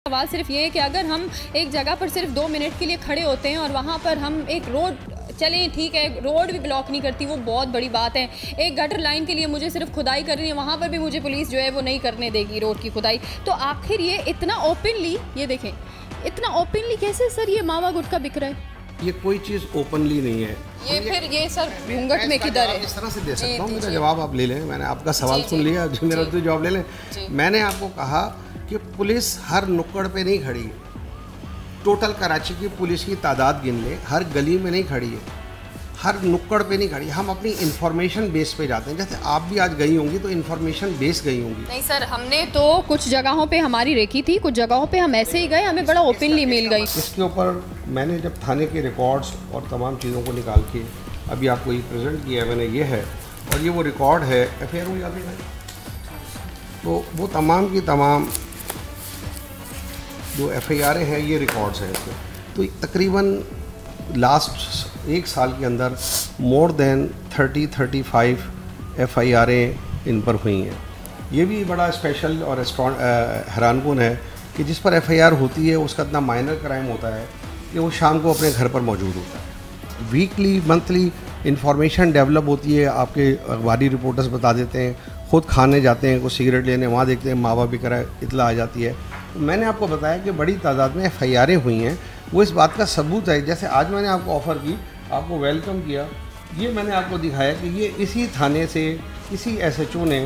सवाल सिर्फ ये है कि अगर हम एक जगह पर सिर्फ 2 मिनट के लिए खड़े होते हैं और वहाँ पर हम एक रोड चलें, ठीक है, रोड भी ब्लॉक नहीं करती, वो बहुत बड़ी बात है। एक गटर लाइन के लिए मुझे सिर्फ खुदाई करनी है, वहाँ पर भी मुझे पुलिस जो है वो नहीं करने देगी रोड की खुदाई। तो आखिर ये इतना ओपनली, ये देखें, इतना ओपनली कैसे सर ये मावा गुटखा बिक रहा है? ये कोई चीज़ ओपनली नहीं है। ये फिर ये सर घूंघट में किधर है? इस तरह से दे सकता हूँ, मेरा जवाब आप ले लें। मैंने आपका सवाल सुन लिया, जो मेरा तो जवाब ले लें। मैंने आपको कहा कि पुलिस हर नुक्कड़ पे नहीं खड़ी है। टोटल कराची की पुलिस की तादाद गिन ले, हर गली में नहीं खड़ी है, हर नुक्कड़ पे नहीं खड़ी। हम अपनी इंफॉर्मेशन बेस पे जाते हैं। जैसे आप भी आज गई होंगी तो इंफॉर्मेशन बेस गई होंगी। नहीं सर, हमने तो कुछ जगहों पे हमारी रेकी थी, कुछ जगहों पे हम ऐसे ही गए, हमें बड़ा ओपनली मिल गई। इसके ऊपर मैंने जब थाने के रिकॉर्ड्स और तमाम चीज़ों को निकाल के अभी आपको ये प्रेजेंट किया है मैंने, ये है और ये वो रिकॉर्ड है FIR हो जाती है। तो वो तमाम की तमाम जो FIR हैं ये रिकॉर्ड्स हैं इसके। तो तकरीबन लास्ट 1 साल के अंदर मोर देन 30-35 FIR इन पर हुई हैं। ये भी बड़ा स्पेशल और हैरानकुन है कि जिस पर FIR होती है उसका इतना माइनर क्राइम होता है कि वो शाम को अपने घर पर मौजूद होता है। वीकली मंथली इंफॉर्मेशन डेवलप होती है, आपके अखबारी रिपोर्टर्स बता देते हैं, ख़ुद खाने जाते हैं, कुछ सिगरेट लेने, वहाँ देखते हैं मावा बिक रहा है, इतला आ जाती है। तो मैंने आपको बताया कि बड़ी तादाद में FIR हुई हैं, वो इस बात का सबूत है। जैसे आज मैंने आपको ऑफ़र की, आपको वेलकम किया, ये मैंने आपको दिखाया कि ये इसी थाने से इसी SHO ने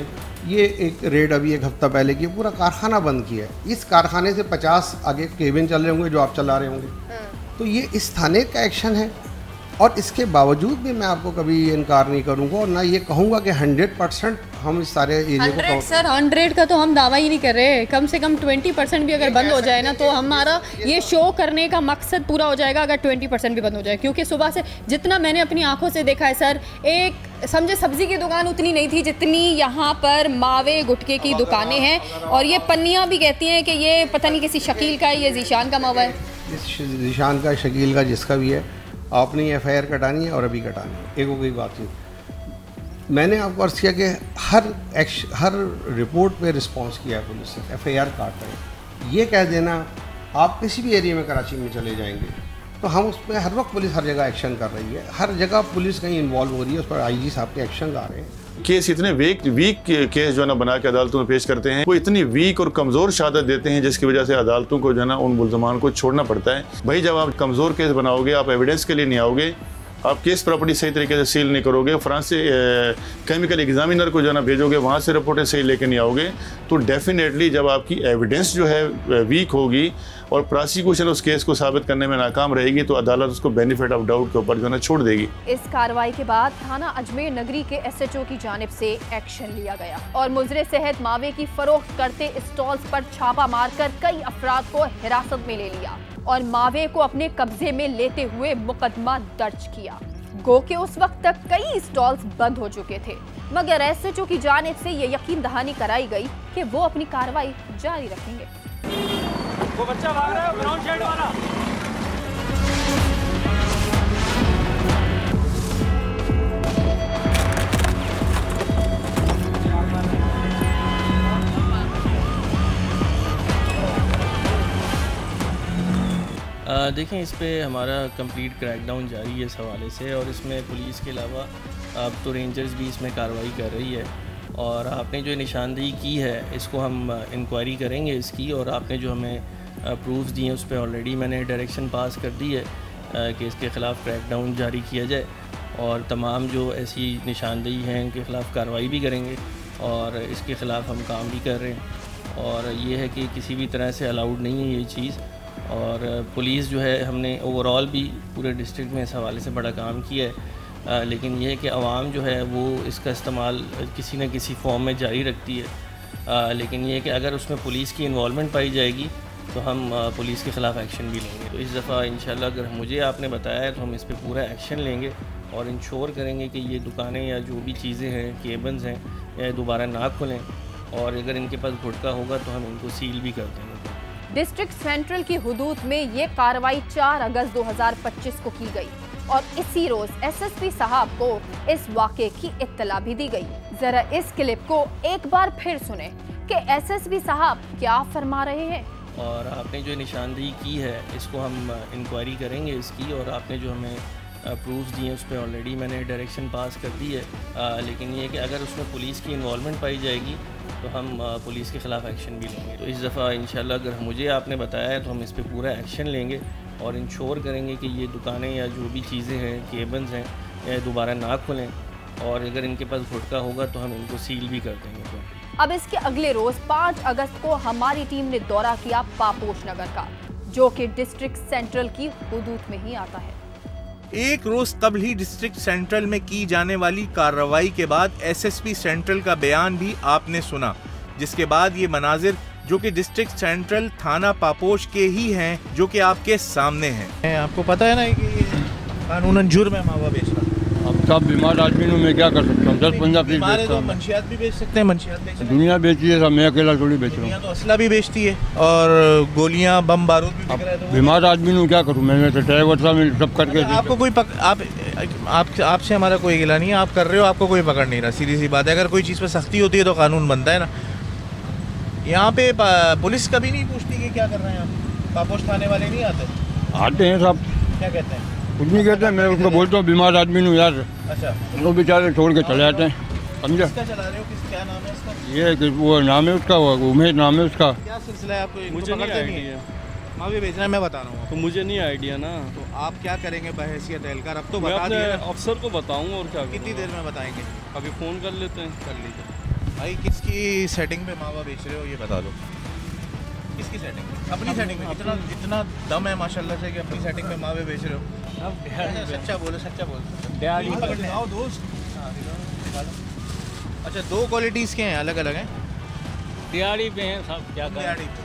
ये एक रेड अभी 1 हफ़्ता पहले की, पूरा कारखाना बंद किया है। इस कारखाने से 50 आगे केबिन चल रहे होंगे जो आप चला रहे होंगे। तो ये इस थाने का एक्शन है और इसके बावजूद भी मैं आपको कभी इनकार नहीं करूंगा और ना ये कहूंगा कि 100% हम इस सारे एरिया को 100 सर 100 का तो हम दावा ही नहीं कर रहे। कम से कम 20% भी अगर बंद हो जाए ना तो हमारा ये शो करने का मकसद पूरा हो जाएगा, अगर 20% भी बंद हो जाए। क्योंकि सुबह से जितना मैंने अपनी आंखों से देखा है सर, एक समझे सब्जी की दुकान उतनी नहीं थी जितनी यहाँ पर मावे गुटके की दुकानें हैं। और ये पन्नियाँ भी कहती हैं कि ये पता नहीं किसी शकील का है, ये जीशान का मावा है। इस जीशान का, शकील का, जिसका भी है, आपने FIR कटानी है और अभी कटानी है। एक हो गई बातचीत। मैंने आपको अर्ज़ किया कि हर रिपोर्ट पे रिस्पांस किया है पुलिस ने, FIR काट रहे हैं। ये कह देना आप किसी भी एरिया में कराची में चले जाएंगे तो हम उस पर हर वक्त पुलिस हर जगह एक्शन कर रही है, हर जगह पुलिस कहीं इन्वॉल्व हो रही है, उस पर IG साहब के एक्शन आ रहे हैं। केस इतने वीक केस जो है ना बना के अदालतों में पेश करते हैं, वो इतनी वीक और कमज़ोर शहादत देते हैं जिसकी वजह से अदालतों को जो है ना उन मुल्ज़मान को छोड़ना पड़ता है। भाई जब आप कमज़ोर केस बनाओगे, आप एविडेंस के लिए नहीं आओगे, आप केस प्रॉपर्टी सही तरीके से सील नहीं करोगे, फ्रांसिक केमिकल एग्जामिनर को जो है ना भेजोगे, वहाँ से रिपोर्टें सही लेके नहीं आओगे, तो डेफिनेटली जब आपकी एविडेंस जो है वीक होगी और प्रोसिक्यूशन उस केस को साबित करने में नाकाम रहेगी तो अदालत उसको बेनिफिट ऑफ डाउट के ऊपर जो है ना छोड़ देगी। इस कार्रवाई के बाद थाना अजमेर नगरी के SHO की जानिब से एक्शन लिया गया और मुजरे सेहत मावे की फरोख्त करते स्टॉल्स पर छापा मारकर कई अफराद को हिरासत में ले लिया और मावे को अपने कब्जे में लेते हुए मुकदमा दर्ज किया। गो के उस वक्त तक कई स्टॉल्स बंद हो चुके थे, मगर SHO की जानिब से ये यकीन दहानी कराई गई कि वो अपनी कार्रवाई जारी रखेंगे। वो बच्चा भाग रहा है ब्राउन शर्ट वाला। देखें, इस पे हमारा कंप्लीट क्रैकडाउन जारी है इस हवाले से और इसमें पुलिस के अलावा अब तो रेंजर्स भी इसमें कार्रवाई कर रही है और आपने जो निशानदेही की है इसको हम इंक्वायरी करेंगे इसकी, और आपने जो हमें प्रूफ्स दिए उस पर ऑलरेडी मैंने डायरेक्शन पास कर दी है कि इसके ख़िलाफ़ क्रैकडाउन जारी किया जाए और तमाम जो ऐसी निशानदेही हैं इनके ख़िलाफ़ कार्रवाई भी करेंगे और इसके ख़िलाफ़ हम काम भी कर रहे हैं। और ये है कि किसी भी तरह से अलाउड नहीं है ये चीज़, और पुलिस जो है हमने ओवरऑल भी पूरे डिस्ट्रिक्ट में इस हवाले से बड़ा काम किया है, लेकिन यह है कि आवाम जो है वो इसका इस्तेमाल किसी न किसी फॉर्म में जारी रखती है, लेकिन ये है कि अगर उसमें पुलिस की इन्वॉल्वमेंट पाई जाएगी तो हम पुलिस के ख़िलाफ़ एक्शन भी लेंगे। तो इस दफ़ा इंशाल्लाह अगर मुझे आपने बताया है तो हम इस पर पूरा एक्शन लेंगे और इंश्योर करेंगे कि ये दुकानें या जो भी चीज़ें हैं, केबल्स हैं, या दोबारा ना खुलें, और अगर इनके पास गुटखा होगा तो हम इनको सील भी कर देंगे। डिस्ट्रिक्ट सेंट्रल की हुदूद में ये कार्रवाई 4 अगस्त 2025 को की गई और इसी रोज SSP साहब को इस वाक़े की इत्तला भी दी गई। जरा इस क्लिप को एक बार फिर सुने कि SSP साहब क्या फरमा रहे हैं। और आपने जो निशानदेही की है इसको हम इंक्वायरी करेंगे इसकी, और आपने जो हमें प्रूफ्स दिए उस पर ऑलरेडी मैंने डायरेक्शन पास कर दी है। लेकिन ये कि अगर उसमें पुलिस की इन्वॉल्वमेंट पाई जाएगी तो हम पुलिस के ख़िलाफ़ एक्शन भी लेंगे। तो इस दफ़ा इंशाल्लाह अगर मुझे आपने बताया है तो हम इस पर पूरा एक्शन लेंगे और इंश्योर करेंगे कि ये दुकानें या जो भी चीज़ें हैं, केबल्स हैं, या दोबारा ना खुलें, और अगर इनके पास गुटका होगा तो हम इनको सील भी कर देंगे। तो अब इसके अगले रोज 5 अगस्त को हमारी टीम ने दौरा किया पापोश नगर का, जो कि डिस्ट्रिक्ट सेंट्रल की हुदूद में ही आता है। एक रोज कबल ही डिस्ट्रिक्ट सेंट्रल में की जाने वाली कार्रवाई के बाद एसएसपी सेंट्रल का बयान भी आपने सुना, जिसके बाद ये मनाजिर जो कि डिस्ट्रिक्ट सेंट्रल थाना पापोश के ही हैं, जो कि आपके सामने हैं। आपको पता है ना कि कानूनन जुर्म है मावा बेचना। अब सब बीमार आदमी मैं क्या कर सकता हूँ? 10-15 पीस तो मंशियात भी बेच सकते हैं, मंशियात बेच सकते हैं। दुनिया बेची है सब, मैं अकेला थोड़ी बेच रहा हूँ। तो असला भी बेचती है और गोलियां बम बारूद भी बिक रहा है। तो बीमार आदमी को क्या करूँ? मैंने तो ड्राइवर साहब सब करके आपको कोई आपसे हमारा कोई गिला नहीं है, आप कर रहे हो, आपको कोई पकड़ नहीं रहा। सीधी सी बात है, अगर कोई चीज़ पर सख्ती होती है तो कानून बनता है ना। यहाँ पे पुलिस कभी नहीं पूछती कि क्या कर रहे हैं आप? पापोश थाने वाले नहीं आते हैं सब। क्या कहते हैं? कुछ नहीं कहते हैं, मैं उसको बोलता हूँ बीमार आदमी हूँ यार। अच्छा, वो बेचारे छोड़ के चले जाते हैं, समझा? किसका चला रहे हो? क्या नाम है इसका? ये कि वो नाम है उसका, वो उमेश नाम है उसका। क्या सिलसिला है आपको? मुझे नहीं आइडिया। मावे बेचना है, मैं बता रहा हूँ। तो मुझे नहीं आइडिया ना। तो आप क्या करेंगे बहैसियत एहलकार? अब तो मैं बता अपने दिया। अफसर को बताऊंगा और क्या। कितनी देर में बताएंगे? अभी फ़ोन कर लेते हैं। कर लीजिए भाई। किसकी सेटिंग पे मावा बेच रहे हो ये बता दो। किसकी सेटिंग पे? अपनी सेटिंग पे। इतना दम है माशाल्लाह से कि अपनी सेटिंग पे मावे बेच रहे हो। सच्चा बोलो, सच्चा बोलो। दोस्त। अच्छा, 2 क्वालिटीज़ के हैं, अलग अलग हैं। दिहाड़ी पे हैं सब। क्या दिहाड़ी पे।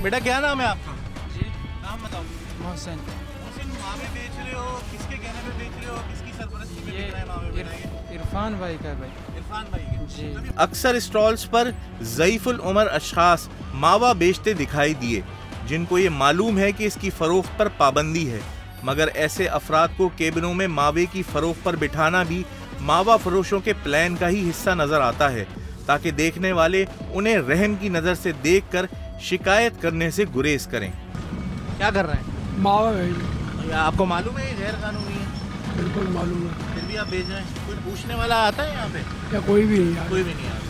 बेटा क्या नाम है आपका? जी नाम बताओ। मोहसिन। मोहसिन, मावे बेच रहे हो, किसके कहने पे बेच रहे हो? किसकी सरपरस्ती में बेच रहे हैं मावे? इरफान भाई का भाई। इरफान भाई के जी। अक्सर स्टॉल्स पर ज़ईफुल उमर अशखास मावा बेचते दिखाई दिए, जिनको ये मालूम है कि इसकी फरोख्त पर पाबंदी है, मगर ऐसे अफराद को केबिनों में मावे की फरोख्त पर बिठाना भी मावा फरोशों के प्लान का ही हिस्सा नजर आता है, ताकि देखने वाले उन्हें रहम की नज़र से देखकर शिकायत करने से गुरेज करें। क्या कर रहे हैं? मावा बेच। आपको मालूम है ये गैर कानूनी है? बिल्कुल मालूम है। फिर भी आप बेच रहे हैं? कोई पूछने वाला आता है यहाँ पे? या कोई भी नहीं? कोई भी नहीं आता।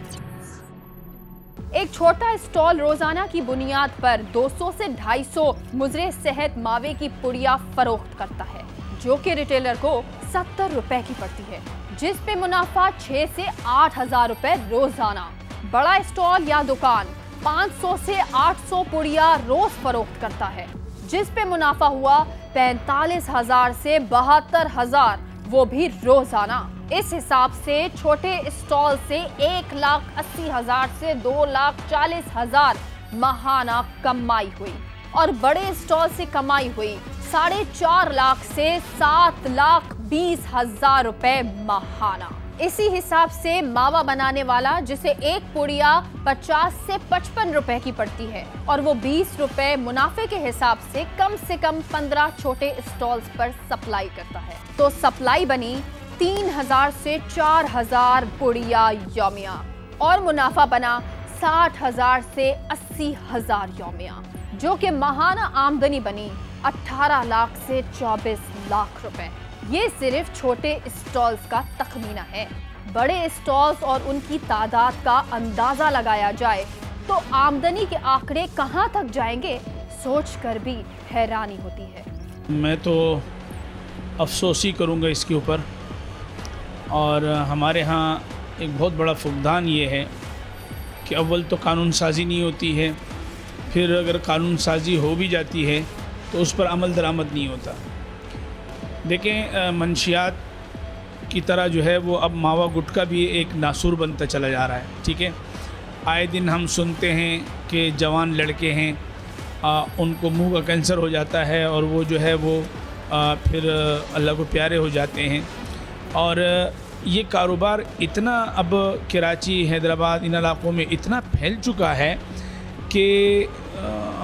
एक छोटा स्टॉल रोजाना की बुनियाद पर 200 से 250 मुजरे सेहत मावे की पुड़िया फरोख्त करता है, जो कि रिटेलर को 70 रुपए की पड़ती है, जिस पे मुनाफा 6 से 8 हजार रुपए रोजाना। बड़ा स्टॉल या दुकान 500 से 800 पुड़िया रोज फरोख्त करता है, जिस पे मुनाफा हुआ 45,000 से 72,000, वो भी रोजाना। इस हिसाब से छोटे स्टॉल से 1,80,000 से 2,40,000 माहाना कमाई हुई, और बड़े स्टॉल से कमाई हुई 4.5 लाख से 7,20,000 रुपए माहाना। इसी हिसाब से मावा बनाने वाला, जिसे एक पुड़िया 50 से 55 रुपए की पड़ती है, और वो 20 रुपए मुनाफे के हिसाब से कम 15 छोटे स्टॉल्स पर सप्लाई करता है, तो सप्लाई बनी 3,000 से 4,000 पुड़िया यौमिया, और मुनाफा बना 60,000 से 80,000 यौमिया, जो कि माहाना आमदनी बनी 18 लाख से 24 लाख रुपए। ये सिर्फ छोटे स्टॉल्स का तखमीना है। बड़े स्टॉल्स और उनकी तादाद का अंदाजा लगाया जाए तो आमदनी के आंकड़े कहां तक जाएंगे, सोचकर भी हैरानी होती है। मैं तो अफसोस ही करूंगा इसके ऊपर, और हमारे यहाँ एक बहुत बड़ा फुकदान ये है कि अव्वल तो कानून साजी नहीं होती है, फिर अगर कानून साजी हो भी जाती है तो उस पर अमल दरामद नहीं होता। देखें, मंशियात की तरह जो है वो अब मावा गुटखा भी एक नासूर बनता चला जा रहा है। ठीक है, आए दिन हम सुनते हैं कि जवान लड़के हैं, उनको मुंह का कैंसर हो जाता है और वो जो है वो फिर अल्लाह को प्यारे हो जाते हैं। और ये कारोबार इतना अब कराची, हैदराबाद, इन इलाक़ों में इतना फैल चुका है कि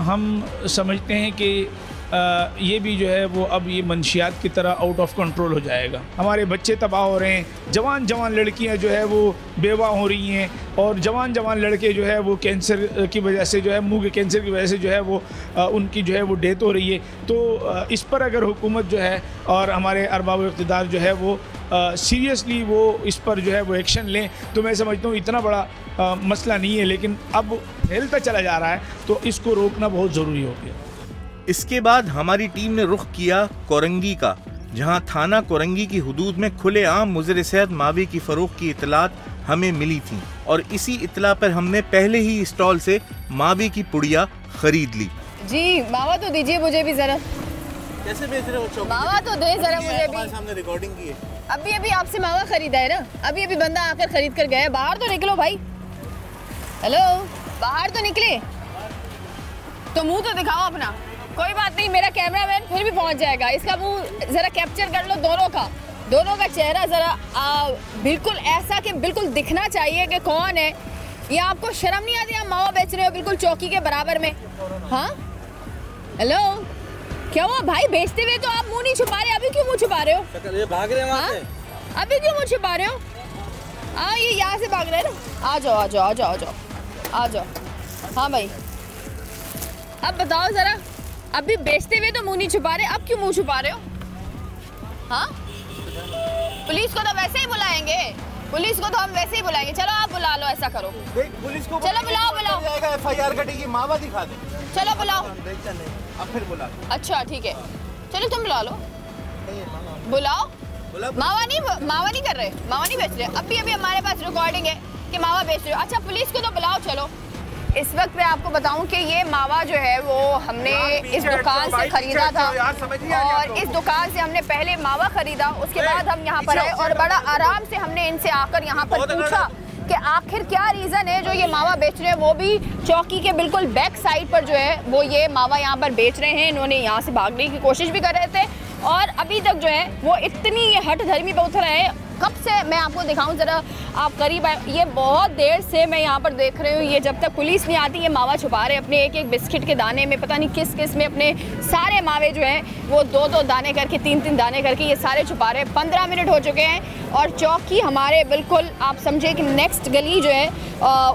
हम समझते हैं कि ये भी जो है वो अब ये मंशियात की तरह आउट ऑफ कंट्रोल हो जाएगा। हमारे बच्चे तबाह हो रहे हैं, जवान जवान लड़कियां जो है वो बेवा हो रही हैं, और जवान जवान लड़के जो है वो कैंसर की वजह से जो है, मुंह के कैंसर की वजह से जो है वो उनकी जो है वो डेथ हो रही है। तो इस पर अगर हुकूमत जो है और हमारे अरबाब इक़्तिदार जो है वो सीरियसली वो इस पर जो है वो एक्शन लें, तो मैं समझता हूँ इतना बड़ा मसला नहीं है, लेकिन अब फैलता चला जा रहा है तो इसको रोकना बहुत ज़रूरी हो गया। इसके बाद हमारी टीम ने रुख किया कोरंगी का, जहां थाना कोरंगी की हुदूद में खुलेआम मुज़र सेहत मावे की फ़रोख्त की इतलात हमें मिली थी, और इसी इतला पर हमने पहले ही स्टॉल से मावे की पुड़िया खरीद ली। जी मावा तो दीजिए मुझे भी ज़रा। कैसे बेच रहे हो? मावा तो दे ज़रा मुझे भी। हमने रिकॉर्डिंग की है। अभी आपसे मावा खरीदा है ना, अभी बंदा आकर खरीद कर गया है। बाहर तो निकलो भाई। हेलो, बाहर तो निकले, तो मुंह तो दिखाओ अपना। कोई बात नहीं, मेरा कैमरामैन फिर भी पहुंच जाएगा। इसका मुंह ज़रा कैप्चर कर लो, दोनों का चेहरा ज़रा बिल्कुल ऐसा कि बिल्कुल दिखना चाहिए कि कौन है। ये आपको शर्म नहीं आती? आप मावा बेच रहे हो बिल्कुल चौकी के बराबर में। हाँ हेलो, क्या हुआ भाई? बेचते हुए तो आप मुंह नहीं छुपा रहे, अभी क्यों मुंह छुपा रहे हो? ये भाग रहे हैं वहाँ से। अभी क्यों मुंह छुपा रहे हो? ये यहाँ से भाग रहे हैं ना। आ जाओ आ जाओ आ जाओ आ जाओ आ जाओ। हाँ भाई, अब बताओ ज़रा, अभी बेचते हुए तो मुंह नहीं छुपा रहे, अब क्यों मुंह छुपा रहे हो? हाँ, पुलिस को तो वैसे ही बुलाएंगे, पुलिस को तो हम वैसे ही बुलाएंगे। चलो आप बुला लो, ऐसा करो। पुलिस को चलो बुलाओ। FIR कटेगी, मावा दिखा दे। चलो बुलाओ। अब फिर बुला। अच्छा ठीक है, चलो तुम बुला लो। बुलाओ। मावा नहीं कर रहे, मावा नहीं बेच रहे। अभी हमारे पास रिकॉर्डिंग है कि मावा बेच रहे हो। अच्छा पुलिस को तो बुलाओ। चलो, इस वक्त मैं आपको बताऊं कि ये मावा जो है वो हमने इस दुकान से खरीदा था, और इस दुकान से हमने पहले मावा खरीदा, उसके बाद हम यहाँ पर आए और बड़ा आराम से हमने इनसे आकर यहाँ पर पूछा कि आखिर क्या रीज़न है जो ये मावा बेच रहे हैं, वो भी चौकी के बिल्कुल बैक साइड पर जो है वो ये मावा यहाँ पर बेच रहे हैं। इन्होंने यहाँ से भागने की कोशिश भी कर रहे थे, और अभी तक जो है वो इतनी ये हट धर्मी पे उतर रहे हैं। कब से मैं आपको दिखाऊं ज़रा, आप करीब आए। ये बहुत देर से मैं यहाँ पर देख रही हूँ, ये जब तक पुलिस नहीं आती ये मावा छुपा रहे अपने एक बिस्किट के दाने में, पता नहीं किस किस में अपने सारे मावे जो हैं वो 2-2 दाने करके, 3-3 दाने करके ये सारे छुपा रहे। 15 मिनट हो चुके हैं और चौकी हमारे बिल्कुल आप समझे कि नेक्स्ट गली जो है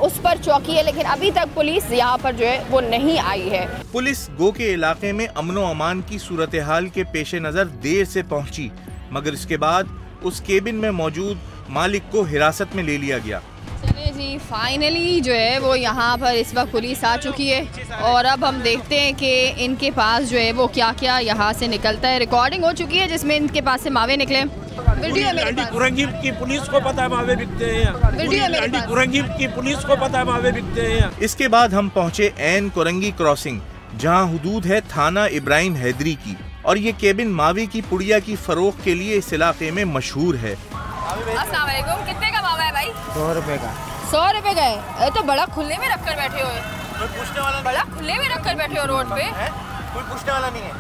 उस पर चौकी है, लेकिन अभी तक पुलिस यहाँ पर जो है वो नहीं आई है। पुलिस गो के इलाके में अमनो अमान की सूरत हाल के पेश नज़र देर से पहुँची, मगर इसके बाद उस केबिन में मौजूद मालिक को हिरासत में ले लिया गया। चलिए जी, फाइनली जो है वो यहाँ पर इस वक्त पुलिस आ चुकी है, और अब हम देखते हैं कि इनके पास जो है वो क्या क्या यहाँ से निकलता है। रिकॉर्डिंग हो चुकी है जिसमें इनके पास से मावे निकले। वीडियो मेरे पास। कुरंगी की पुलिस को पता है मावे बिकते हैं। वीडियो मेरे पास। कुरंगी की पुलिस को पता है मावे बिकते हैं। इसके बाद हम पहुँचे ऐन कुरंगी क्रॉसिंग, जहाँ हुदूद है थाना इब्राहिम हैदरी की, और ये केबिन मावे की पुड़िया की फरोख्त के लिए इस इलाके में मशहूर है। अस्सलाम वालेकुम, कितने का मावा है भाई? 100 रुपए का। 100 रुपए का है? तो बड़ा खुले में रखकर बैठे हो, बड़ा खुले में रखकर बैठे हो रोड पे। कोई पूछने वाला नहीं है,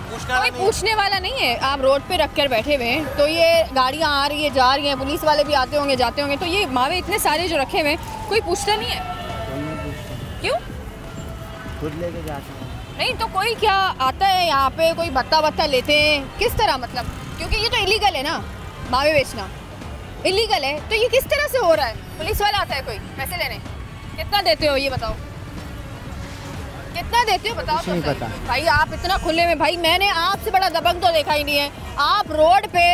कोई पूछने वाला नहीं है। आप रोड पे रख कर बैठे हुए हैं, तो ये गाड़ियाँ आ रही है जा रही हैं, पुलिस वाले भी आते होंगे जाते होंगे, तो ये मावे इतने सारे जो रखे हुए हैं कोई पूछता नहीं है? क्यों? खुद लेके जाते हैं। नहीं तो कोई क्या आता है यहाँ पे, कोई भत्ता लेते हैं, किस तरह? मतलब क्योंकि ये तो इलीगल है ना, मावे बेचना इलीगल है, तो ये किस तरह से हो रहा है? पुलिस वाला आता है कोई पैसे लेने? कितना देते हो ये बताओ, कितना देते हो बताओ तो सही। भाई आप इतना खुले में, भाई मैंने आपसे बड़ा दबंग तो देखा ही नहीं है। आप रोड पे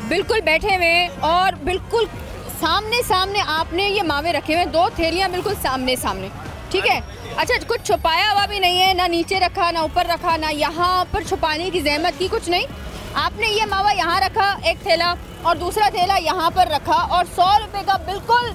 बिल्कुल बैठे हुए और बिल्कुल सामने सामने आपने ये मावे रखे हुए, 2 थैलियाँ बिल्कुल सामने सामने, ठीक है। अच्छा, कुछ छुपाया हुआ भी नहीं है, ना नीचे रखा ना ऊपर रखा, ना यहाँ पर छुपाने की जहमत की, कुछ नहीं। आपने ये मावा यहाँ रखा एक थैला, और दूसरा थैला यहाँ पर रखा, और 100 रुपये का बिल्कुल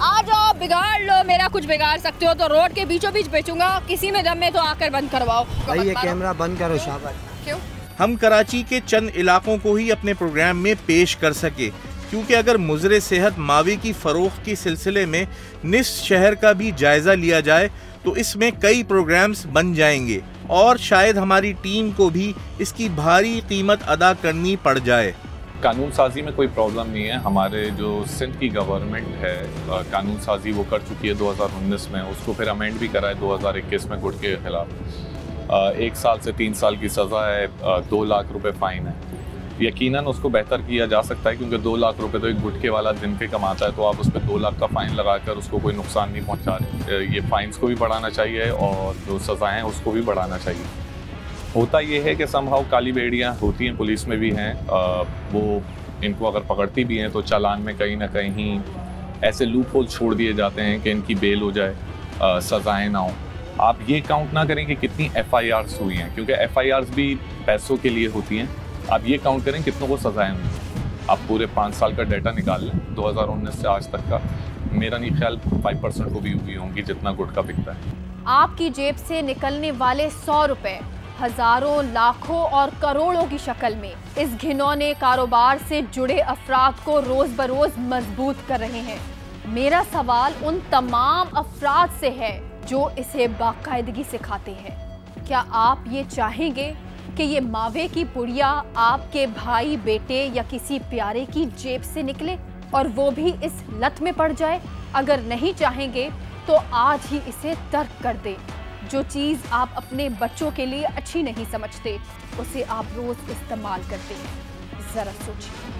आ जाओ बिगाड़ लो, मेरा कुछ बिगाड़ सकते हो तो रोड के बीचों बीच बेचूंगा, किसी में दम में तो आकर बंद करवाओ। भाई ये कैमरा बंद करो शाबाश। क्यों? हम कराची के चंद इलाकों को ही अपने प्रोग्राम में पेश कर सके, क्योंकि अगर मुज़र सेहत मावे की फरोख्त के सिलसिले में निस शहर का भी जायजा लिया जाए तो इसमें कई प्रोग्राम्स बन जाएंगे, और शायद हमारी टीम को भी इसकी भारी कीमत अदा करनी पड़ जाए। कानून साजी में कोई प्रॉब्लम नहीं है। हमारे जो सिंध की गवर्नमेंट है कानून साजी वो कर चुकी है 2019 में, उसको फिर अमेंड भी करा है 2021 में गुट के खिलाफ। 1 साल से 3 साल की सज़ा है, 2 लाख रुपए फ़ाइन है। यकीनन उसको बेहतर किया जा सकता है क्योंकि 2 लाख रुपए तो एक गुटखे वाला दिन पे कमाता है, तो आप उस पर 2 लाख का फ़ाइन लगाकर उसको कोई नुकसान नहीं पहुंचा रहे। ये फ़ाइन्स को भी बढ़ाना चाहिए और जो सज़ाएँ हैं उसको भी बढ़ाना चाहिए। होता ये है कि समहाउ काली बेड़ियाँ होती हैं, पुलिस में भी हैं, वो इनको अगर पकड़ती भी हैं तो चालान में कहीं ना कहीं ऐसे लूप होल छोड़ दिए जाते हैं कि इनकी बेल हो जाए, सज़ाएँ ना हो। आप ये काउंट ना करें कि कितनी FIRs हुई हैं, क्योंकि FIRs भी पैसों के लिए होती हैं। आप ये काउंट करें कितनों को सज़ाएँ हुई हैं। आप पूरे 5 साल का डाटा निकाल लें 2019 से आज तक का, मेरा नहीं ख्याल 5% को भी हुई होंगी जितना गुटखा बिकता है। आपकी जेब से निकलने वाले 100 रुपए हजारों, लाखों और करोड़ों की शक्ल में इस घिनौने कारोबार से जुड़े अफराद को रोज बरोज मजबूत कर रहे हैं। मेरा सवाल उन तमाम अफराद से है जो इसे बाकायदगी से खाते हैं। क्या आप ये चाहेंगे कि ये मावे की पुड़िया आपके भाई, बेटे या किसी प्यारे की जेब से निकले और वो भी इस लत में पड़ जाए? अगर नहीं चाहेंगे तो आज ही इसे तर्क कर दें। जो चीज़ आप अपने बच्चों के लिए अच्छी नहीं समझते, उसे आप रोज इस्तेमाल करते हैं। जरा सोचिए।